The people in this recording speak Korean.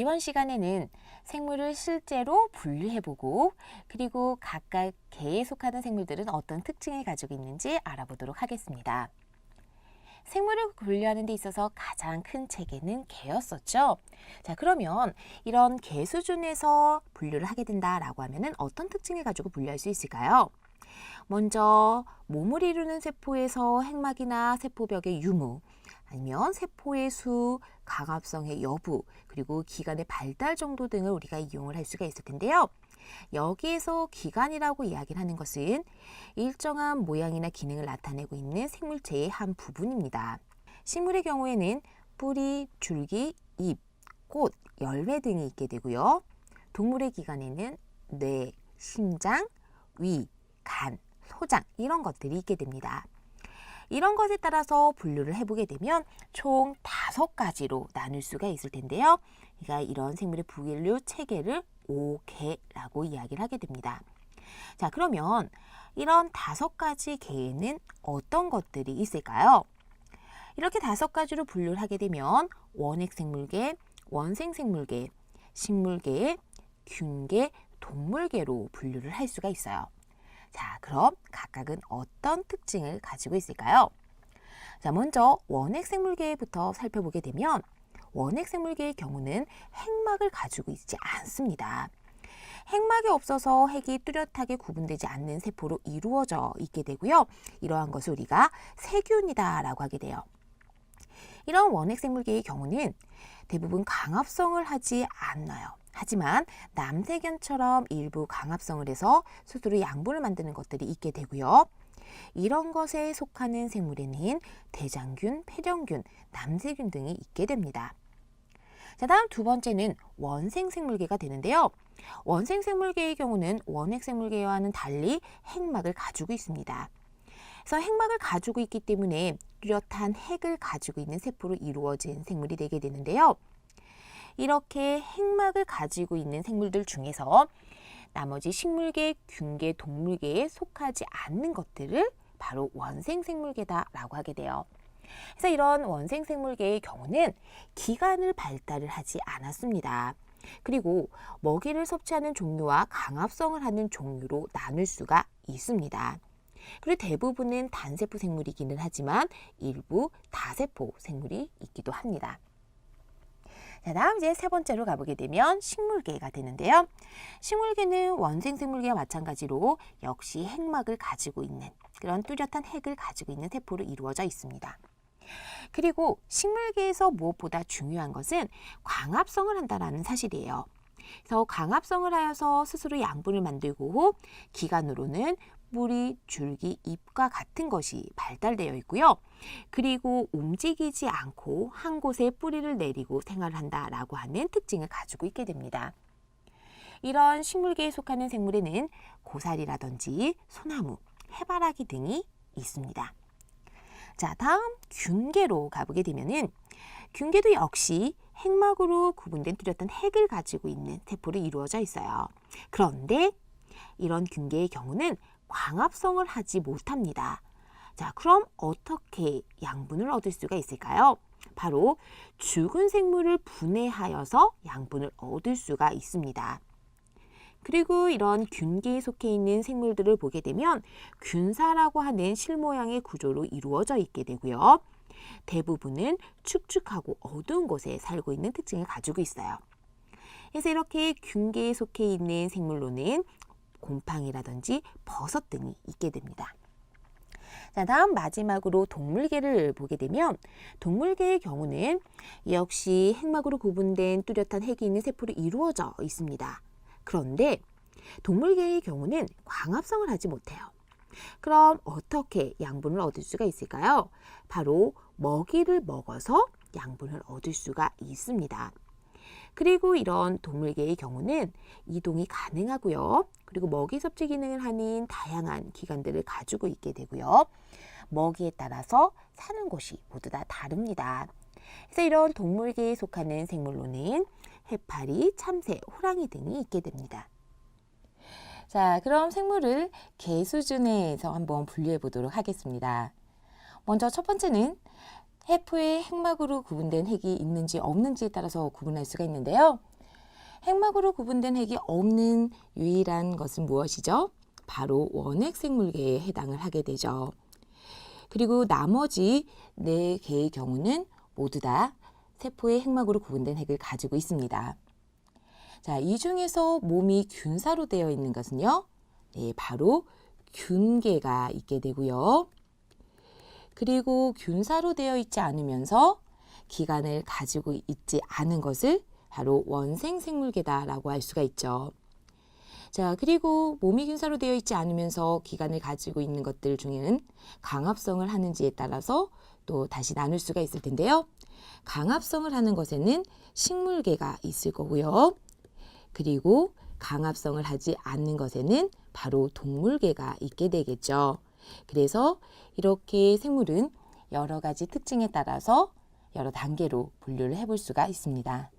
이번 시간에는 생물을 실제로 분류해보고 그리고 각각 개에 속하는 생물들은 어떤 특징을 가지고 있는지 알아보도록 하겠습니다. 생물을 분류하는 데 있어서 가장 큰 체계는 개였었죠. 자, 그러면 이런 개 수준에서 분류를 하게 된다라고 하면은 어떤 특징을 가지고 분류할 수 있을까요? 먼저 몸을 이루는 세포에서 핵막이나 세포벽의 유무, 아니면 세포의 수, 강합성의 여부, 그리고 기관의 발달 정도 등을 우리가 이용을 할 수가 있을 텐데요. 여기에서 기관이라고 이야기를 하는 것은 일정한 모양이나 기능을 나타내고 있는 생물체의 한 부분입니다. 식물의 경우에는 뿌리, 줄기, 잎, 꽃, 열매 등이 있게 되고요. 동물의 기관에는 뇌, 심장, 위, 간, 소장 이런 것들이 있게 됩니다. 이런 것에 따라서 분류를 해보게 되면 총 5가지로 나눌 수가 있을 텐데요. 그러니까 이런 생물의 분류 체계를 5개라고 이야기를 하게 됩니다. 자, 그러면 이런 5가지 개에는 어떤 것들이 있을까요? 이렇게 5가지로 분류를 하게 되면 원핵생물계, 원생생물계, 식물계, 균계, 동물계로 분류를 할 수가 있어요. 자, 그럼 각각은 어떤 특징을 가지고 있을까요? 자, 먼저 원핵생물계부터 살펴보게 되면 원핵생물계의 경우는 핵막을 가지고 있지 않습니다. 핵막이 없어서 핵이 뚜렷하게 구분되지 않는 세포로 이루어져 있게 되고요. 이러한 것을 우리가 세균이다라고 하게 돼요. 이런 원핵생물계의 경우는 대부분 강합성을 하지 않아요. 하지만 남세균처럼 일부 강합성을 해서 스스로 양분을 만드는 것들이 있게 되고요. 이런 것에 속하는 생물에는 대장균, 폐렴균, 남세균 등이 있게 됩니다. 자, 다음 2번째는 원생생물계가 되는데요. 원생생물계의 경우는 원핵생물계와는 달리 핵막을 가지고 있습니다. 그래서 핵막을 가지고 있기 때문에 뚜렷한 핵을 가지고 있는 세포로 이루어진 생물이 되게 되는데요. 이렇게 핵막을 가지고 있는 생물들 중에서 나머지 식물계, 균계, 동물계에 속하지 않는 것들을 바로 원생생물계다라고 하게 돼요. 그래서 이런 원생생물계의 경우는 기관을 발달을 하지 않았습니다. 그리고 먹이를 섭취하는 종류와 강합성을 하는 종류로 나눌 수가 있습니다. 그리고 대부분은 단세포 생물이기는 하지만 일부 다세포 생물이 있기도 합니다. 자, 다음 이제 3번째로 가보게 되면 식물계가 되는데요. 식물계는 원생생물계와 마찬가지로 역시 핵막을 가지고 있는 그런 뚜렷한 핵을 가지고 있는 세포로 이루어져 있습니다. 그리고 식물계에서 무엇보다 중요한 것은 광합성을 한다는 사실이에요. 그래서 광합성을 하여서 스스로 양분을 만들고 기관으로는 뿌리, 줄기, 잎과 같은 것이 발달되어 있고요. 그리고 움직이지 않고 한 곳에 뿌리를 내리고 생활을 한다라고 하는 특징을 가지고 있게 됩니다. 이런 식물계에 속하는 생물에는 고사리라든지 소나무, 해바라기 등이 있습니다. 자, 다음 균계로 가보게 되면은 균계도 역시 핵막으로 구분된 뚜렷한 핵을 가지고 있는 세포로 이루어져 있어요. 그런데 이런 균계의 경우는 광합성을 하지 못합니다. 자, 그럼 어떻게 양분을 얻을 수가 있을까요? 바로 죽은 생물을 분해하여서 양분을 얻을 수가 있습니다. 그리고 이런 균계에 속해 있는 생물들을 보게 되면 균사라고 하는 실모양의 구조로 이루어져 있게 되고요. 대부분은 축축하고 어두운 곳에 살고 있는 특징을 가지고 있어요. 그래서 이렇게 균계에 속해 있는 생물로는 곰팡이라든지 버섯 등이 있게 됩니다. 자, 다음 마지막으로 동물계를 보게 되면 동물계의 경우는 역시 핵막으로 구분된 뚜렷한 핵이 있는 세포로 이루어져 있습니다. 그런데 동물계의 경우는 광합성을 하지 못해요. 그럼 어떻게 양분을 얻을 수가 있을까요? 바로 먹이를 먹어서 양분을 얻을 수가 있습니다. 그리고 이런 동물계의 경우는 이동이 가능하고요. 그리고 먹이 섭취 기능을 하는 다양한 기관들을 가지고 있게 되고요. 먹이에 따라서 사는 곳이 모두 다 다릅니다. 그래서 이런 동물계에 속하는 생물로는 해파리, 참새, 호랑이 등이 있게 됩니다. 자, 그럼 생물을 개 수준에서 한번 분류해 보도록 하겠습니다. 먼저 첫 번째는 해포의 핵막으로 구분된 핵이 있는지 없는지에 따라서 구분할 수가 있는데요. 핵막으로 구분된 핵이 없는 유일한 것은 무엇이죠? 바로 원핵 생물계에 해당을 하게 되죠. 그리고 나머지 4개의 경우는 모두 다 세포의 핵막으로 구분된 핵을 가지고 있습니다. 자, 이 중에서 몸이 균사로 되어 있는 것은요. 네, 바로 균계가 있게 되고요. 그리고 균사로 되어 있지 않으면서 기관을 가지고 있지 않은 것을 바로 원생생물계다라고 할 수가 있죠. 자, 그리고 몸이 균사로 되어 있지 않으면서 기관을 가지고 있는 것들 중에는 강합성을 하는지에 따라서 또 다시 나눌 수가 있을 텐데요. 강합성을 하는 것에는 식물계가 있을 거고요. 그리고 강합성을 하지 않는 것에는 바로 동물계가 있게 되겠죠. 그래서 이렇게 생물은 여러 가지 특징에 따라서 여러 단계로 분류를 해볼 수가 있습니다.